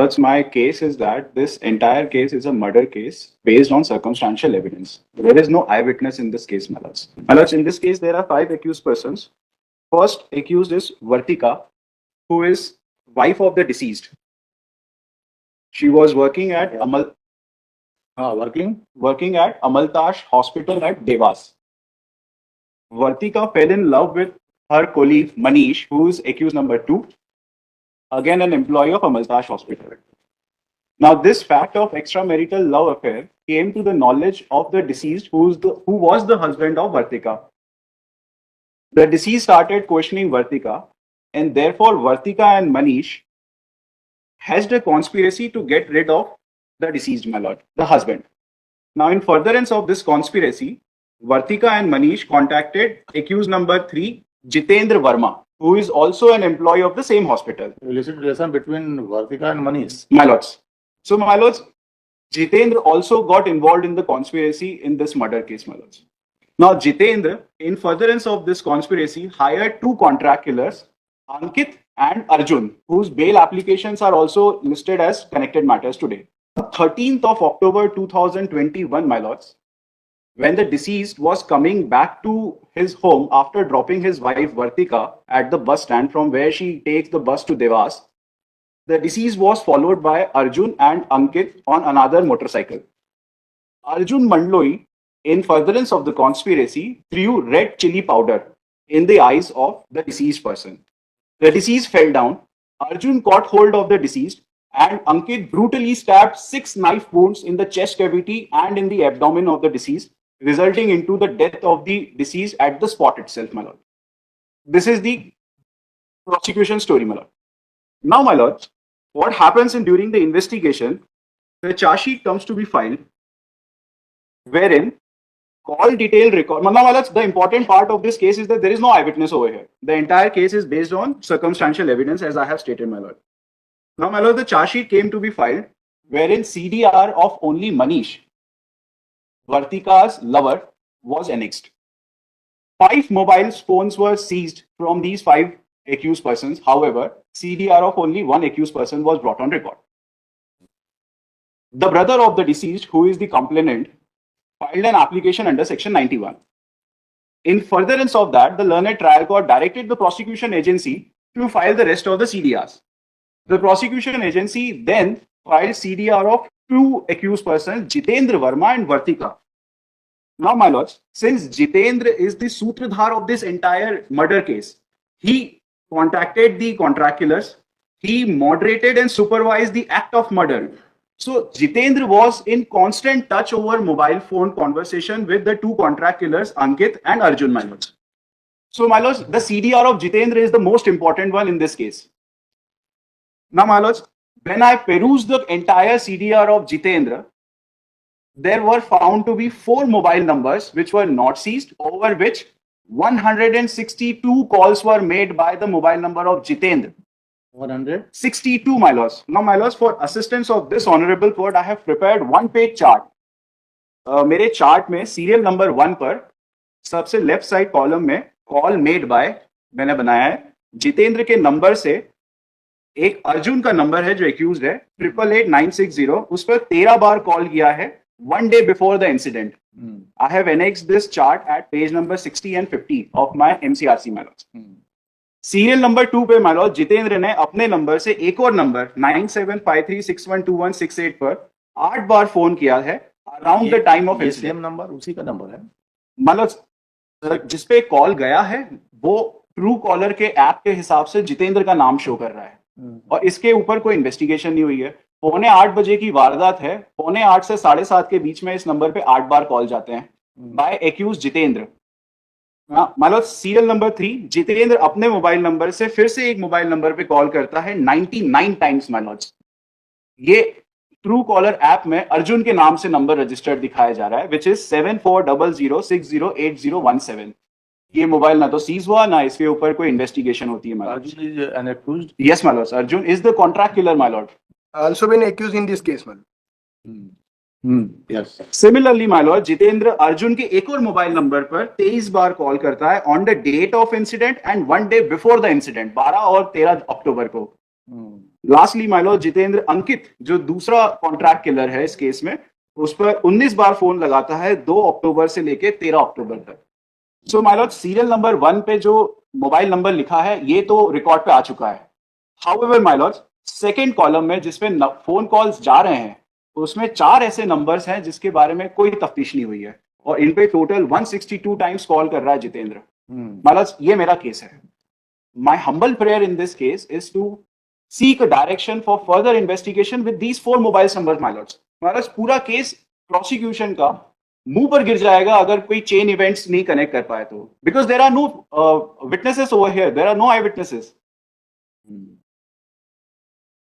That's my case is that this entire case is a murder case based on circumstantial evidence. There is no eyewitness in this case, Malaj. Malaj, in this case, there are 5 accused persons. First accused is Vartika, who is wife of the deceased. She was working at working at Amaltash Hospital at Devas. Vartika fell in love with her colleague Manish, who is accused number 2, again an employee of Amaltash Hospital. Now, this fact of extramarital love affair came to the knowledge of the deceased, who was the husband of Vartika. The deceased started questioning Vartika, and therefore Vartika and Manish hatched a conspiracy to get rid of the deceased, my lord, the husband. Now, in furtherance of this conspiracy, Vartika and Manish contacted accused number 3, Jitendra Verma, who is also an employee of the same hospital. Illicit relation between Vartika and Manish. My lords. So, my lords, Jitendra also got involved in the conspiracy in this murder case, my lords. Now, Jitendra, in furtherance of this conspiracy, hired 2 contract killers, Ankit and Arjun, whose bail applications are also listed as connected matters today. 13th of October 2021, my lords, when the deceased was coming back to his home after dropping his wife Vartika at the bus stand from where she takes the bus to Devas, the deceased was followed by Arjun and Ankit on another motorcycle. Arjun Mandloi, in furtherance of the conspiracy, threw red chili powder in the eyes of the deceased person. The deceased fell down. Arjun caught hold of the deceased and Ankit brutally stabbed 6 knife wounds in the chest cavity and in the abdomen of the deceased, resulting into the death of the deceased at the spot itself, my lord. This is the prosecution story, my lord. Now, my lord, what happens during the investigation, the charge sheet comes to be filed, wherein call detail record. Now, my lords, the important part of this case is that there is no eyewitness over here. The entire case is based on circumstantial evidence, as I have stated, my lord. Now, my lord, the charge sheet came to be filed, wherein CDR of only Manish, Vartika's lover, was annexed. 5 mobile phones were seized from these 5 accused persons. However, CDR of only 1 accused person was brought on record. The brother of the deceased, who is the complainant, filed an application under Section 91. In furtherance of that, the learned trial court directed the prosecution agency to file the rest of the CDRs. The prosecution agency then filed CDR of 2 accused persons, Jitendra Verma and Vartika. Now, my lords, since Jitendra is the sutradhar of this entire murder case, he contacted the contract killers, he moderated and supervised the act of murder. So, Jitendra was in constant touch over mobile phone conversation with the 2 contract killers, Ankit and Arjun, my lords. So, my lords, the CDR of Jitendra is the most important one in this case. Now, my lords, when I perused the entire CDR of Jitendra, there were found to be 4 mobile numbers which were not seized, over which 162 calls were made by the mobile number of Jitendra. 162, my lords. Now, my lords, for assistance of this honorable court, I have prepared 1-page chart. मेरे chart में serial number 1 पर सबसे left side column में call made by मैंने बनाया है जितेंद्र के number से एक अर्जुन का नंबर है जो एक्यूज्ड है 888960 उस पर 13 बार कॉल किया है 1 day before the incident. I have annexed this chart at page number 60 and 50 of my MCRC, my lords. Serial number 2 पे my lord जितेंद्र ने अपने नंबर से एक और नंबर 9753612168 पर 8 बार फोन किया है around the time of incident. Same number उसी का नंबर है my lords, जिसपे कॉल गया है वो ट्रू कॉलर के ऐप के हिसाब से जितेंद्र का नाम शो कर रहा है और इसके ऊपर कोई इन्वेस्टिगेशन नहीं हुई है. 7:45 की वारदात है. 7:45 से 7:30 के बीच में इस नंबर पे 8 बार कॉल जाते हैं बाय एक्यूज जितेंद्र. मतलब सीरियल नंबर 3 जितेंद्र अपने मोबाइल नंबर से फिर से एक मोबाइल नंबर पे कॉल करता है 99 टाइम्स my lords. ये ट्रू कॉलर ऐप में अर्जुन के नाम से नंबर रजिस्टर्ड दिखाया जा रहा है विच इज 7400608017. ये मोबाइल ना तो सीज हुआ ना इसके ऊपर कोई इन्वेस्टिगेशन होती है. Arjun is an accused. Yes, my lords. Arjun is the contract killer, my lord. Also been accused in this case, my lord. Yes. Similarly, my lord, Jitendra Arjun के एक और मोबाइल नंबर पर 23 बार कॉल करता है on the date of incident and 1 day before the incident 12 और 13 अक्टूबर को. Lastly my lord Jitendra Ankit जो दूसरा कॉन्ट्रैक्ट किलर है इस केस में, उस पर 19 बार फोन लगाता है 2 अक्टूबर से लेके 13 अक्टूबर तक। So my Lord serial number 1 पे जो मोबाइल नंबर लिखा है ये तो रिकॉर्ड पे आ चुका है। However my Lord, second column में जिसमें फोन कॉल्स जा रहे हैं उसमें 4 ऐसे नंबर्स हैं जिसके बारे में कोई तफ्तीश नहीं हुई है और इन पे टोटल 162 टाइम्स कॉल कर रहा है जितेंद्र। माय लॉर्ड, ये मेरा केस है। My humble prayer in this case is to seek a direction for further investigation with these 4 mobile numbers, my lords. महाराज पूरा केस प्रोसिक्यूशन का मुंह पर गिर जाएगा अगर कोई चेन इवेंट्स नहीं कनेक्ट कर पाए तो, because there are no witnesses over here, there are no eye witnesses.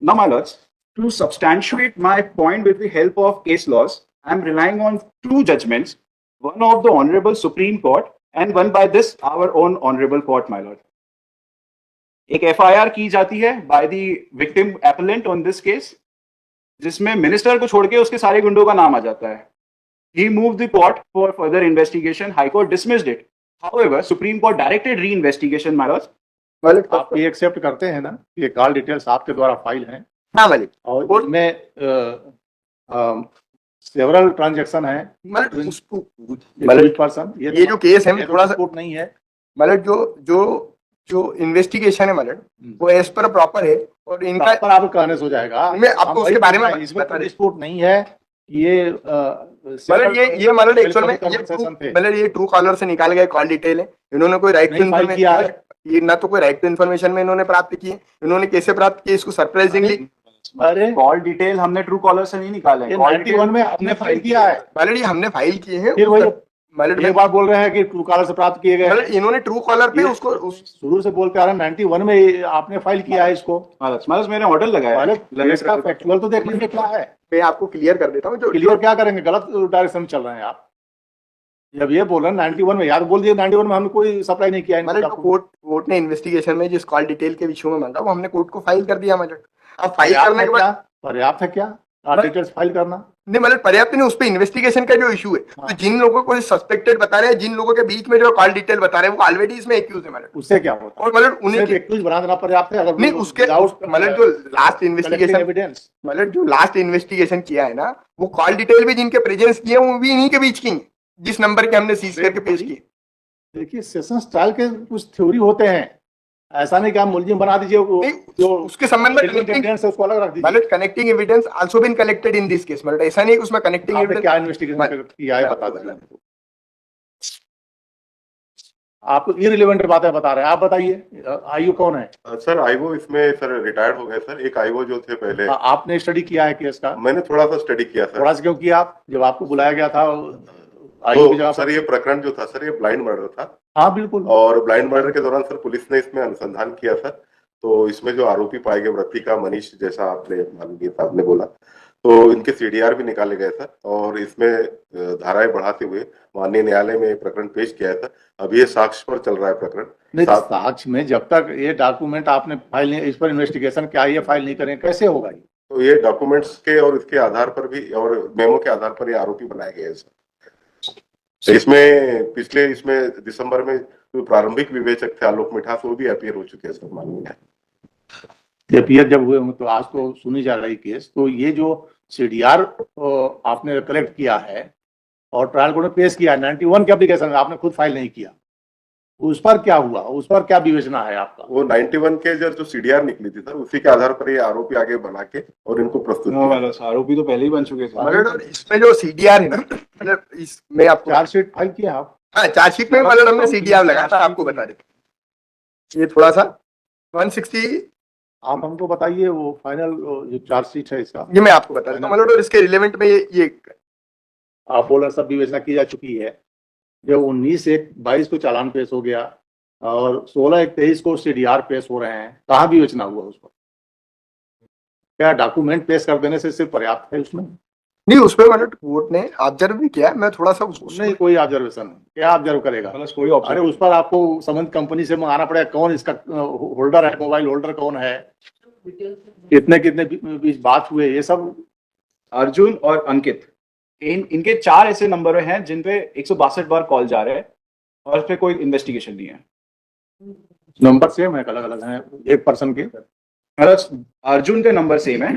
Now, my lords, to substantiate my point with the help of case laws, I am relying on 2 judgments, one of the Honorable Supreme Court and one by this our own Honorable Court, my lord. एक FIR की जाती है by the victim appellant on this case, जिसमें minister को छोड़ के उसके सारे गुंडों का नाम आ जाता है। He moved the court for further investigation. High Court dismissed it. However, Supreme Court directed re-investigation, my lord. मालिक आप ये एक्सेप्ट करते हैं ना, ये कॉल डिटेल्स आपके द्वारा फाइल हैं हाँ मालिक, और इनमें सेवरल ट्रांजैक्शन है मालिक उसको मालिक पर्सन, ये जो केस है थोड़ा सा रिपोर्ट नहीं है। मालिक जो जो इन्वेस्टिगेशन है मालिक वो एज पर प्रॉपर है और इनका पर आप कहने से हो जाएगा। मैं आपको उसके बारे में इसमें बता डिस्प्यूट नहीं है कि ये मतलब ये मतलब एक्चुअल में मतलब ये ट्रू कॉलर से निकाले गए कॉल डिटेल है। इन्होंने कोई राइट टू इन्फॉर्मेशन, ये ना तो कोई राइट टू इन्फॉर्मेशन में इन्होंने प्राप्त की है। इन्होंने कैसे प्राप्त की इसको सरप्राइजिंगली, अरे कॉल डिटेल हमने ट्रू कॉलर से नहीं निकाले हैं, कॉल 91 में हमने फाइल किया है। मतलब ये हमने फाइल किए हैं। फिर वही मतलब एक बार बोल रहे हैं कि ट्रू कॉलर से प्राप्त किए गए, मतलब इन्होंने ट्रू कॉलर पे उसको शुरू से बोलते आ रहे हैं 91 में आपने फाइल किया है इसको। मतलब मैंने ऑर्डर लगाया, इसका फैक्चुअल तो देख लीजिए क्या है। मैं आपको क्लियर कर देता हूँ। जो क्लियर क्या करेंगे, गलत डायरेक्शन में चल रहे हैं आप। जब ये बोल रहे हैं 91 में, यार बोल दिए 91 में हमने कोई सप्लाई नहीं किया है। मतलब कोर्ट ने इन्वेस्टिगेशन में जिस कॉल डिटेल के विषय में मांगा वो हमने कोर्ट को फाइल कर दिया। मतलब अब फाइल करने के बाद पर्याप्त है क्या डिटेल्स फाइल करना? नहीं मतलब पर्याप्त नहीं, उस पर इन्वेस्टिगेशन का जो इशू है तो जिन लोगों को सस्पेक्टेड बता रहे हैं, जिन लोगों के बीच में जो कॉल डिटेल बता रहे हैं वो ऑलरेडी इसमें एक्यूज है। मतलब उससे क्या होता है और मतलब उन्हें एक्यूज बना देना पर्याप्त है? अगर नहीं उसके मतलब जो लास्ट इन्वेस्टिगेशन एविडेंस, मतलब जो लास्ट इन्वेस्टिगेशन किया है ना, वो कॉल डिटेल भी जिनके प्रेजेंस किए वो भी इन्हीं के बीच की हैं, जिस नंबर के हमने सीज करके पेश किए। देखिए सेशन स्टाइल के कुछ थ्योरी होते हैं, ऐसा नहीं कि आप मुलजिम बना दीजिए जो उसके संबंध में एविडेंस है उसको अलग रख दीजिए। मतलब connecting evidence also been collected in this case. मतलब ऐसा नहीं कि उसमें कनेक्टिंग एविडेंस क्या इन्वेस्टिगेशन किया है बता दें। आपको इररिलेवेंट बातें बता रहे हैं, आप बताइए आईओ कौन है? सर आईओ इसमें सर रिटायर्ड हो गए सर। एक आईओ जो थे पहले। आपने स्टडी किया है केस का? मैंने थोड़ा सा स्टडी किया सर। थोड़ा सा क्यों किया? आप जब आपको बुलाया गया था तो सर ये प्रकरण जो था सर ये ब्लाइंड मर्डर था। हाँ बिल्कुल। और ब्लाइंड मर्डर के दौरान सर पुलिस ने इसमें अनुसंधान किया सर। तो इसमें जो आरोपी पाए गए व्रतिका मनीष, जैसा आपने माननीय साहब ने बोला, तो इनके सीडीआर भी निकाले गए सर और इसमें धाराएं बढ़ाते हुए माननीय न्यायालय में प्रकरण पेश किया था। अभी ये साक्ष्य पर चल रहा है प्रकरण। नहीं साक्ष्य में जब तक ये डॉक्यूमेंट आपने फाइल नहीं, इस पर इन्वेस्टिगेशन क्या ये फाइल नहीं करें कैसे होगा? तो ये डॉक्यूमेंट्स के और इसके आधार पर भी और मेमो के आधार पर ये आरोपी बनाए गए हैं सर। तो इसमें पिछले दिसंबर में जो प्रारंभिक विवेचक थे आलोक मिठास वो भी अपीयर हो चुके हैं सर माननीय। अपीयर जब हुए तो आज तो सुनी जा रही केस, तो ये जो सीडीआर आपने कलेक्ट किया है और ट्रायल कोर्ट में पेश किया है 91 के एप्लीकेशन आपने खुद फाइल नहीं किया, उस पर क्या हुआ? उस पर क्या विवेचना है आपका? वो 91 के जो सीडीआर निकली थी सर उसी के आधार पर ये आरोपी आगे बना के और इनको प्रस्तुत किया। आरोपी तो पहले ही बन चुके थे। मतलब इसमें जो सीडीआर है ना, मतलब इसमें आपको चार्जशीट फाइल किया आप? हाँ चार्जशीट में मतलब हमने सीडीआर लगाया था, आपको बता देते। ये थोड़ा सा 160 आप हमको बताइए वो फाइनल जो चार्जशीट है इसका। ये मैं आपको बता देता हूँ। मतलब इसके रिलेवेंट में ये आप बोल रहे सब विवेचना की जा चुकी है। जब 19/1/22 को चालान पेश हो गया और 16/1/23 को सीडीआर पेश हो रहे हैं, कहाँ विवेचना हुआ उस पर? क्या डॉक्यूमेंट पेश कर देने से सिर्फ पर्याप्त है उसमें? नहीं, उस पर मतलब कोर्ट ने ऑब्जर्व भी किया। मैं थोड़ा सा नहीं कोई ऑब्जर्वेशन नहीं, क्या ऑब्जर्व करेगा? कोई अरे उस पर आपको संबंधित कंपनी से मंगाना पड़ेगा, कौन इसका होल्डर है, मोबाइल होल्डर कौन है, कितने बीच बात हुए, ये सब। अर्जुन और अंकित इनके 4 ऐसे नंबर हैं जिन पे 162 बार कॉल जा रहे हैं और इस पे कोई इन्वेस्टिगेशन नहीं है। नंबर सेम है, अलग अलग है एक पर्सन के? मतलब अर्जुन के नंबर सेम है,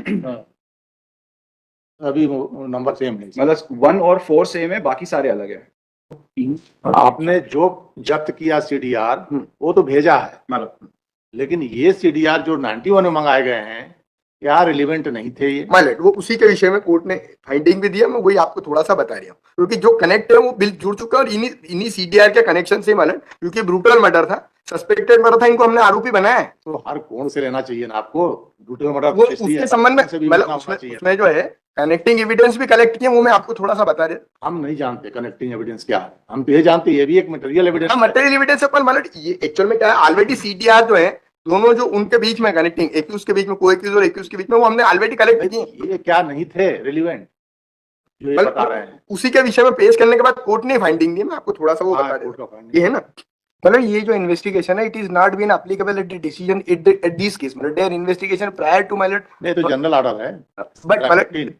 अभी वो नंबर सेम है। मतलब 1 और 4 सेम है, बाकी सारे अलग है। आपने जो जब्त किया सीडीआर वो तो भेजा है, मतलब लेकिन ये सीडीआर जो 91 में मंगाए गए हैं क्या रिलीवेंट नहीं थे ये? माइलेट वो उसी के विषय में कोर्ट ने फाइंडिंग भी दिया, मैं वही आपको थोड़ा सा बता रहा हूँ, क्योंकि जो कनेक्ट है वो बिल जुड़ चुका है और इन्हीं सीडीआर के कनेक्शन से माइलेट, क्योंकि ब्रूटल मर्डर था, सस्पेक्टेड मर्डर था, इनको हमने आरोपी बनाया है। तो हर कोण से लेना चाहिए ना आपको, ब्रूटल मर्डर वो उसके संबंध में मतलब उसमें जो है कनेक्टिंग एविडेंस भी कलेक्ट किए, वो मैं आपको थोड़ा सा बता रहा हम नहीं जानते कनेक्टिंग एविडेंस क्या है, हम तो ये जानते हैं ये भी एक मटेरियल एविडेंस हूँ। मटेरियल एविडेंस है, पर माइलेट ये एक्चुअल में क्या है, ऑलरेडी सीडीआर जो है दोनों जो उनके बीच में कनेक्टिंग एक्यूज के बीच में, को एक्यूज और एक्यूज के बीच में, वो हमने ऑलरेडी कलेक्ट किए। ये क्या नहीं थे रिलीवेंट जो ये बता रहे हैं? उसी के विषय में पेश करने के बाद कोर्ट ने फाइंडिंग दी, मैं आपको थोड़ा सा वो बता कोर्ट रहा का हूँ। finding। ये है ना, मतलब ये जो इन्वेस्टिगेशन है, it is not been applicable at the decision at this case, मतलब देयर इन्वेस्टिगेशन प्रायर टू माइलेट, नहीं तो जनरल ऑर्डर है, बट माइलेट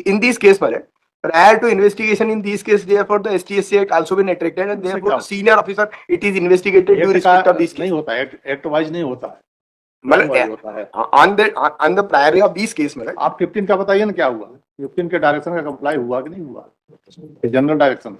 in this case, Marat, prior to investigation in this case, therefore the STSC Act also been attracted, and therefore the senior officer it is investigated due respect of this नहीं case. होता है, act wise नहीं होता है, मतलब होता है। on the priority of this case, Marat, आप 15 का बताइए ना क्या हुआ, 15 के डायरेक्शन का कंप्लाई हुआ कि नहीं हुआ, जनरल डायरेक्शन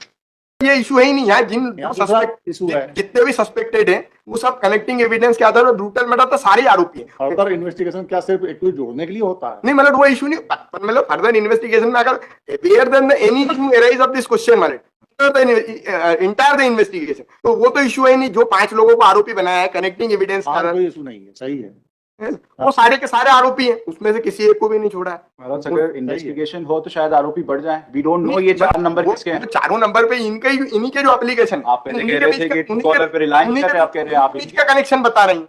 ये इशू है ही नहीं है। जिन सस्पेक्ट इशू है, जितने भी सस्पेक्टेड हैं वो सब कनेक्टिंग एविडेंस के आधार पर ब्रूटल मर्डर तो सारे आरोपी हैं। फर्दर इन्वेस्टिगेशन क्या सिर्फ एक्यूज जोड़ने के लिए होता है? नहीं मतलब वो इशू नहीं, मतलब फर्दर इन्वेस्टिगेशन में अगर appear then anything arise of this question माइलेट इंटायर द इन्वेस्टिगेशन, तो वो तो इशू है नहीं। जो 5 लोगों को आरोपी बनाया है कनेक्टिंग एविडेंस का, कोई इशू नहीं है, सही है, वो सारे के सारे आरोपी हैं, उसमें से किसी एक को भी नहीं छोड़ा है। मतलब अगर इन्वेस्टिगेशन हो तो शायद आरोपी बढ़ जाए, वी डोंट नो ये 4 नंबर किसके हैं। चारों नंबर पे इन्हीं के जो एप्लीकेशन, आप पहले कह रहे थे कि Truecaller पे रिलायंस कर रहे हैं, आप कह रहे हैं आप का कनेक्शन बता रही हैं।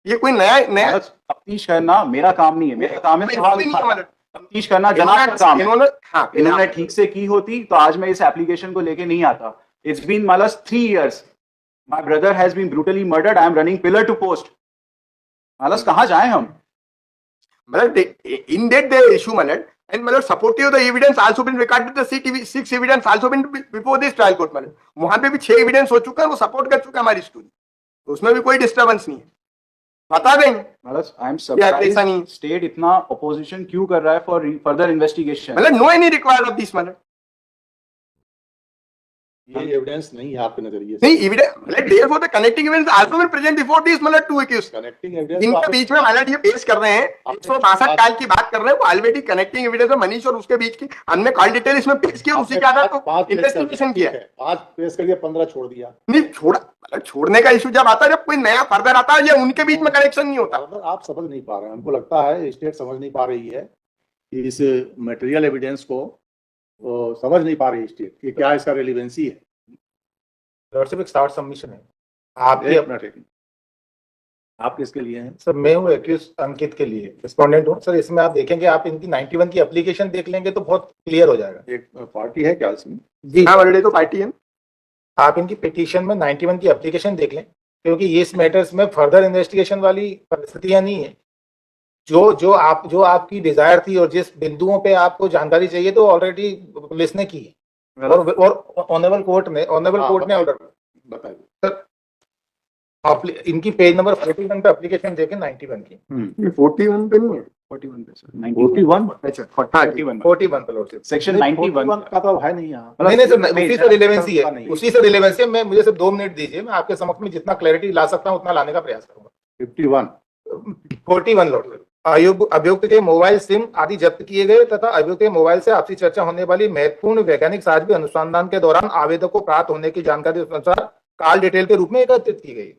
ये कोई नया तफ्तीश करना मेरा काम नहीं है, मेरा काम है सवाल उठाना, तफ्तीश करना जनाब का काम है। इन्होंने ठीक से की होती तो आज मैं इस एप्लीकेशन को लेके नहीं आता। It's been my lords 3 years, my brother has been brutally murdered, I am running pillar to post. My lords कहाँ जाए हम? मतलब in that the issue मतलब, and मतलब supportive the evidence also been recorded, the 6 evidence also been before this trial court, मतलब वहां पे भी 6 evidence हो चुका है, वो सपोर्ट कर चुका है हमारी स्टोरी, तो उसमें भी कोई डिस्टर्बेंस नहीं है, बता देंगे। My lords I am surprised state इतना अपोजिशन क्यों कर रहा है फॉर फर्दर इन्वेस्टिगेशन। मतलब no any required of this, मतलब ये एविडेंस नहीं है आपके नजरिए से? नहीं एविडेंस मतलब therefore the connecting evidence also been present before this, मतलब 2 एक्यूज्ड कनेक्टिंग एविडेंस इनके बीच में मतलब ये पेश कर रहे हैं, 162 काल की बात कर रहे हैं, वो ऑलरेडी कनेक्टिंग एविडेंस है मनीष और उसके बीच की हमने कॉल डिटेल इसमें पेश की और उसी के आधार पर इन्वेस्टिगेशन किया है। 5 पेश कर दिया, 15 छोड़ दिया। नहीं छोड़ा, मतलब छोड़ने का इशू जब आता है, जब कोई नया फर्दर आता है, या उनके बीच में कनेक्शन नहीं होता। आप समझ नहीं पा रहे हैं, हमको लगता है स्टेट समझ नहीं पा रही है कि इस मटेरियल एविडेंस को समझ नहीं पा रही स्टेट कि क्या इसका रिलेवेंसी है। लॉर्डशिप एक शॉर्ट सबमिशन है आप किसके लिए हैं? सर? मैं हूँ एक्यूज अंकित के लिए रिस्पोंडेंट हूँ सर। इसमें आप देखेंगे, आप इनकी 91 की एप्लीकेशन देख लेंगे तो बहुत क्लियर हो जाएगा। एक पार्टी है क्या इसमें? जी हाँ ऑलरेडी तो पार्टी है। आप इनकी पिटीशन में 91 की एप्लीकेशन देख लें, क्योंकि ये इस मैटर्स में फर्दर इन्वेस्टिगेशन वाली परिस्थितियां नहीं है। जो आपकी डिजायर थी और जिस बिंदुओं पे आपको जानकारी चाहिए तो ऑलरेडी पुलिस ने की है, और ऑनरेबल कोर्ट ने ऑर्डर बताइए सर। इनकी पेज नंबर 41 पे एप्लीकेशन देखें 91 की। 41 पे नहीं है, 41 पे सर, 41 अच्छा 41 पे लॉर्डशिप सेक्शन 91 का तो है नहीं यहाँ। नहीं सर, उसी से रिलेवेंसी है, उसी से रिलेवेंसी है। मैं मुझे सिर्फ 2 मिनट दीजिए, मैं आपके समक्ष में जितना क्लैरिटी ला सकता हूँ उतना लाने का प्रयास करूंगा। 41 लॉर्डशिप, अभियुक्त के मोबाइल सिम आदि जब्त किए गए तथा अभियुक्त के मोबाइल से आपसी चर्चा होने वाली महत्वपूर्ण वैज्ञानिक साक्ष्य अनुसंधान के दौरान आवेदक को प्राप्त होने की जानकारी अनुसार कॉल डिटेल के रूप में एकत्रित की गई।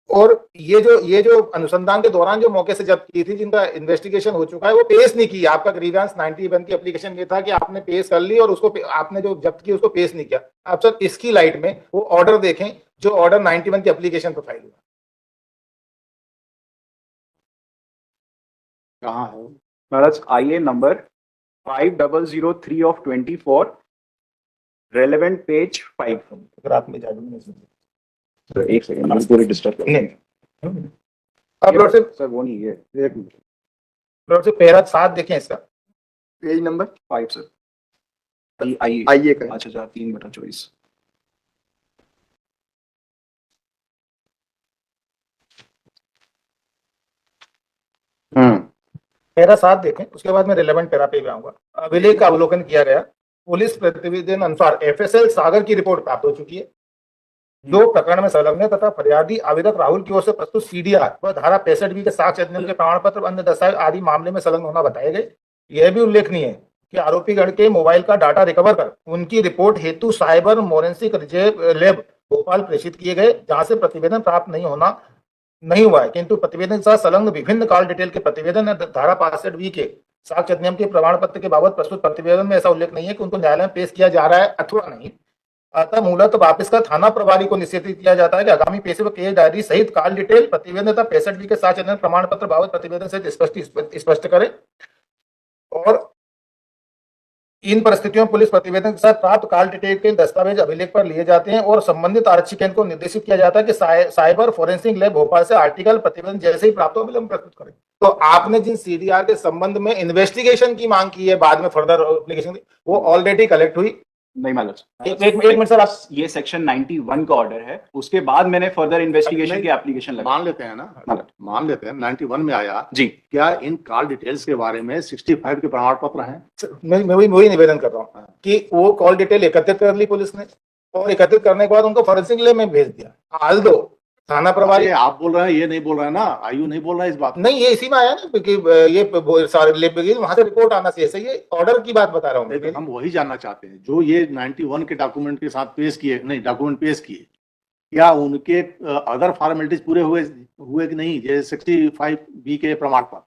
और ये जो अनुसंधान के दौरान जो मौके से जब्त की थी, जिनका इन्वेस्टिगेशन हो चुका है, वो पेश नहीं किया। आपका ग्रीवेंस 91 की एप्लीकेशन ये था कि आपने पेश कर ली और उसको आपने जो जब्त की उसको पेश नहीं किया। आप सर इसकी लाइट में वो ऑर्डर देखें जो ऑर्डर 91 की एप्लीकेशन पर फाइल हुआ। कहाँ है? महाराज आईए नंबर 5003 ऑफ 24, रेलेवेंट पेज 5। रात में जागरूक नहीं सुनते। सर एक सेकंड, हम पूरी डिस्टर्ब कर नहीं अब लॉर्डशिप सर वो नहीं है, एक मिनट। लॉर्डशिप पैरा 7 देखें इसका। पेज नंबर 5 सर, आइए आइए का 5003/24। पैरा 7 देखें, उसके बाद मैं रिलेवेंट पैरा पे भी आऊंगा। अभिलेख का अवलोकन किया गया। पुलिस प्रतिवेदन अनुसार एफएसएल सागर की रिपोर्ट प्राप्त हो चुकी है, जो प्रकरण में संलग्न है तथा फरियादी आवेदक राहुल की ओर से प्रस्तुत सीडीआर व धारा 65 के साक्ष्य अधिनियम के प्रमाण पत्र अन्य दस्तावेज आदि मामले में संलग्न होना बताए गए। यह भी उल्लेखनीय है कि आरोपी गण के मोबाइल का डाटा रिकवर कर उनकी रिपोर्ट हेतु साइबर मोरेंसिक लैब भोपाल प्रेषित किए गए, जहां से प्रतिवेदन प्राप्त नहीं हुआ है, किंतु प्रतिवेदन के साथ संलग्न विभिन्न कॉल डिटेल के प्रतिवेदन धारा 65 के साक्ष्य अधिनियम के प्रमाण पत्र के बाबत प्रस्तुत प्रतिवेदन में ऐसा उल्लेख नहीं है कि उनको न्यायालय में पेश किया जा रहा है अथवा नहीं। अतः मूलतः वापस का थाना प्रभारी को निश्चित किया जाता है कि आगामी पेशे व केस डायरी सहित कॉल डिटेल प्रतिवेदन तथा 65 के साक्ष्य अधिनियम प्रमाण पत्र बाबत प्रतिवेदन से स्पष्ट करें। और इन परिस्थितियों में पुलिस प्रतिवेदन के साथ प्राप्त कॉल डिटेल के दस्तावेज अभिलेख पर लिए जाते हैं और संबंधित आरक्षी केंद्र को निर्देशित किया जाता है कि साइबर फोरेंसिक लैब भोपाल से आर्टिकल प्रतिवेदन जैसे ही प्राप्त हो विलंब प्रस्तुत करें। तो आपने जिन सीडीआर के संबंध में इन्वेस्टिगेशन की मांग की है बाद में फर्दर एप्लीकेशन, वो ऑलरेडी कलेक्ट हुई? नहीं मालूम। एक मिनट सर, आप ये सेक्शन 91 का ऑर्डर है, उसके बाद मैंने फर्दर इन्वेस्टिगेशन की एप्लीकेशन लगा। मान लेते हैं ना, मान लेते हैं 91 में आया जी, क्या इन कॉल डिटेल्स के बारे में 65 के प्रमाण पत्र हैं? मैं वही निवेदन कर रहा हूँ कि वो कॉल डिटेल एकत्रित कर ली पुलिस ने और एकत्रित करने के बाद उनको फॉरेंसिक लैब में भेज दिया। हाल दो थाना प्रभारी, आप बोल रहे हैं, ये नहीं बोल रहे हैं ना, आयु नहीं बोल रहा है इस बात। नहीं, ये इसी में आया ना, क्योंकि ये सारे लेब वहां से रिपोर्ट आना चाहिए। सही है, ऑर्डर की बात बता रहा हूँ। हम वही जानना चाहते हैं जो ये 91 के डॉक्यूमेंट के साथ पेश किए, नहीं डॉक्यूमेंट पेश किए, क्या उनके अदर फॉर्मेलिटीज पूरे हुए कि नहीं? जैसे 65B के प्रमाण पत्र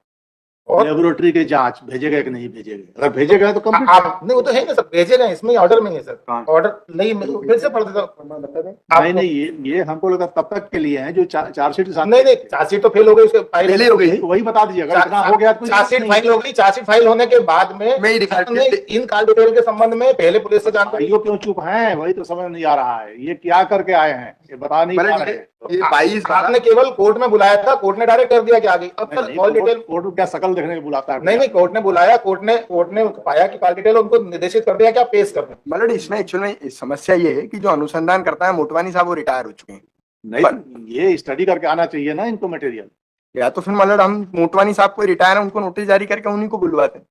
और लेबोरेटरी के जांच भेजे गए कि नहीं भेजे गए? अगर भेजे गए तो कंप्लीट आप नहीं, वो तो है ना सर, भेजे गए, इसमें ऑर्डर में है सर। हाँ। ऑर्डर नहीं, फिर से पढ़ देता हूँ। नहीं, ये हमको लगा तब तक के लिए हैं जो चार्जशीट के साथ। नहीं, चार्जशीट तो फेल हो गई, उसके फाइल हो गई। वही बता दीजिए, अगर इतना हो गया तो चार्जशीट फाइल हो गई। चार्जशीट फाइल होने के बाद में इन कॉल डिटेल के संबंध में पहले पुलिस से जानकारी। भाइयों क्यों चुप हैं? वही तो समझ नहीं आ रहा है, ये क्या करके आए हैं, ये बता नहीं पा रहे हैं। ये 22 आपने केवल कोर्ट में बुलाया था, कोर्ट ने डायरेक्ट कर दिया कि आ गई। अब तक कॉल डिटेल कोर्ट को क्या शकल देखने को बुलाता है? नहीं, कोर्ट ने बुलाया, कोर्ट ने पाया कि कॉल डिटेल, उनको निर्देशित कर दिया कि आप पेश कर दें। मतलब इसमें एक्चुअल में समस्या ये है कि जो अनुसंधान करता है मोटवानी साहब, वो रिटायर हो चुके हैं। नहीं, ये स्टडी करके आना चाहिए ना इनको मटेरियल। या तो फिर मतलब हम मोटवानी साहब को रिटायर है, उनको नोटिस जारी करके उन्हीं को बुलवाते हैं।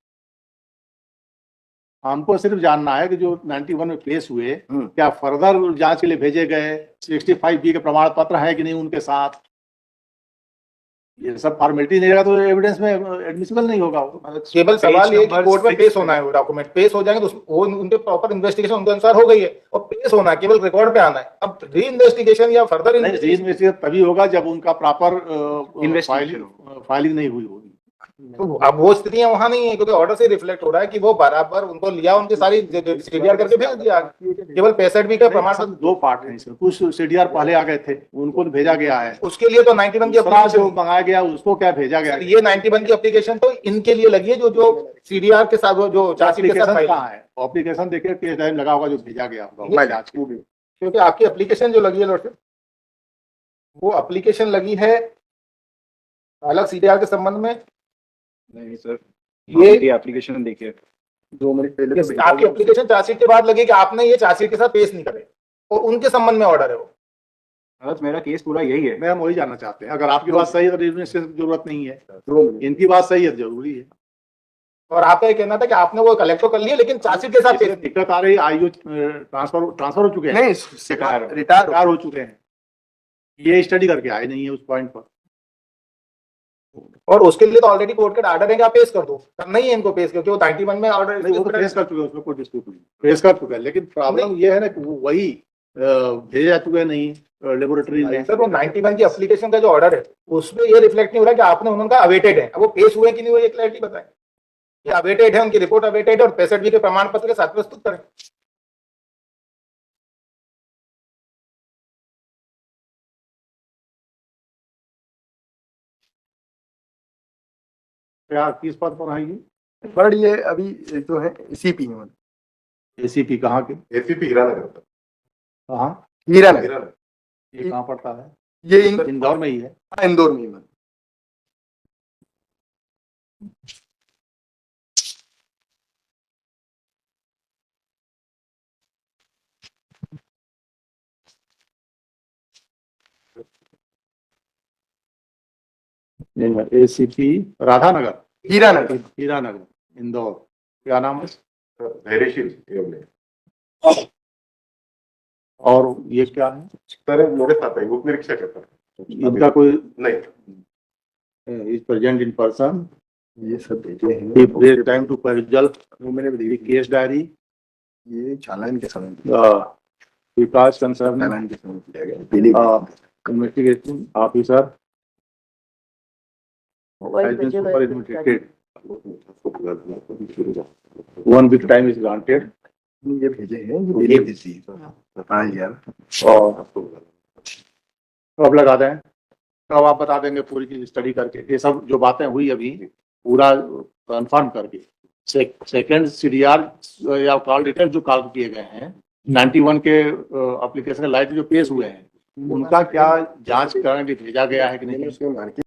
हमको सिर्फ जानना है कि जो 91 में पेश हुए क्या फर्दर जांच के लिए भेजे गए, 65B के प्रमाण पत्र है कि नहीं उनके साथ। ये सब फॉर्मेलिटी नहीं रहेगा तो एविडेंस में एडमिसिबल नहीं होगा। केवल सवाल ये कि कोर्ट में पेश होना है, वो डॉक्यूमेंट पेश हो जाएंगे तो वो उनके प्रॉपर इन्वेस्टिगेशन उनके अनुसार हो गई है और पेश होना है, केवल रिकॉर्ड पे आना है। अब री इन्वेस्टिगेशन या फर्दर इन्वेस्टिगेशन तभी होगा जब उनका प्रॉपर फाइलिंग नहीं हुई होगी। तो अब वो स्थितियां वहां नहीं है, क्योंकि ऑर्डर से रिफ्लेक्ट हो रहा है कि वो बराबर उनको लिया, उनकी सारी सीडीआर करके भेज दिया। केवल 65B का प्रमाण पत्र। दो पार्ट है इसमें, कुछ सीडीआर पहले आ गए थे, उनको भेजा गया है। उसके लिए तो 91 की जो मंगाया गया उसको क्या भेजा गया? ये 91 की एप्लीकेशन तो इनके लिए लगी है, जो सीडीआर के साथ जो चार्जशीट के साथ फाइल है। एप्लीकेशन देखिए केस टाइम लगा होगा जो भेजा गया होगा जांच के लिए। क्योंकि आपकी एप्लीकेशन जो लगी है लॉर्ड, वो एप्लीकेशन लगी है अलग सीडीआर के संबंध में। नहीं सर, ये एप्लीकेशन देखिए 2 मिनट पहले तो आपकी एप्लीकेशन चार्जशीट के बाद लगी कि आपने ये चार्जशीट के साथ पेश नहीं करे और उनके संबंध में ऑर्डर है वो। मेरा केस पूरा यही है। मैं हम वही जानना चाहते हैं, अगर आपकी बात सही है तो इन्वेस्टिगेशन की जरूरत नहीं है, इनकी बात सही है जरूरी है। और आपका ये कहना था कि आपने वो कलेक्ट तो कर लिया लेकिन चार्जशीट के साथ दिक्कत आ रही है। आयु ट्रांसफर हो चुके हैं, नहीं रिटायर हो चुके हैं, ये स्टडी करके आए नहीं है उस पॉइंट पर। और उसके लिए तो ऑलरेडी कोर्ट का ऑर्डर है कि आप पेश कर दो, करना ही है इनको पेश, क्योंकि वो 91 में ऑर्डर नहीं, वो तो पेश कर चुके हैं, उसमें कोई डिस्प्यूट नहीं, पेश कर चुके हैं। लेकिन प्रॉब्लम ये है ना कि वो वही भेजे जा चुके नहीं लेबोरेटरी में। सर, वो 91 की एप्लीकेशन का जो ऑर्डर है उसमें ये रिफ्लेक्ट नहीं हो रहा कि आपने उनका अवेटेड है। अब वो पेश हुए कि नहीं हुए, ये क्लैरिटी बताएं। ये अवेटेड है, उनकी रिपोर्ट अवेटेड है और 65B के प्रमाण पत्र के साथ प्रस्तुत करें। क्या किस पद पर आएगी? बट ये अभी जो है सीपी में, एसीपी कहाँ के? एसीपी हीरानगर। कहाँ? हीरानगर। ये कहाँ पड़ता है? ये इंदौर में ही है। इंदौर में ही। ACP राधानगर, हीरानगर। हीरानगर, इंदौर। क्या नाम है? धैर्यशील एवं नहीं। और ये क्या है? सर मेरे साथ है, उप निरीक्षक है सर। इनका कोई नहीं, इज प्रेजेंट इन पर्सन, ये सब भेजे हैं। ब्रेक टाइम टू परिजल, वो मैंने भी देखी। केस डायरी, ये चालान के समय विकास कंसर्न, चालान के समय किया गया। पहली investigation officer, mobile has been भेजे गए थे। superannuated. 1 week time is granted. ये भेजे हैं, ये पहले भेजी बताया गया। और कब लगा दें? कब आप बता देंगे पूरी चीज स्टडी करके? ये सब जो बातें हुई अभी पूरा कंफर्म करके सेकंड CDR या कॉल डिटेल जो कॉल किए गए हैं 91 के एप्लीकेशन लाइट जो पेश हुए हैं उनका क्या जांच करने के लिए भेजा गया है कि नहीं? उसके मार्केट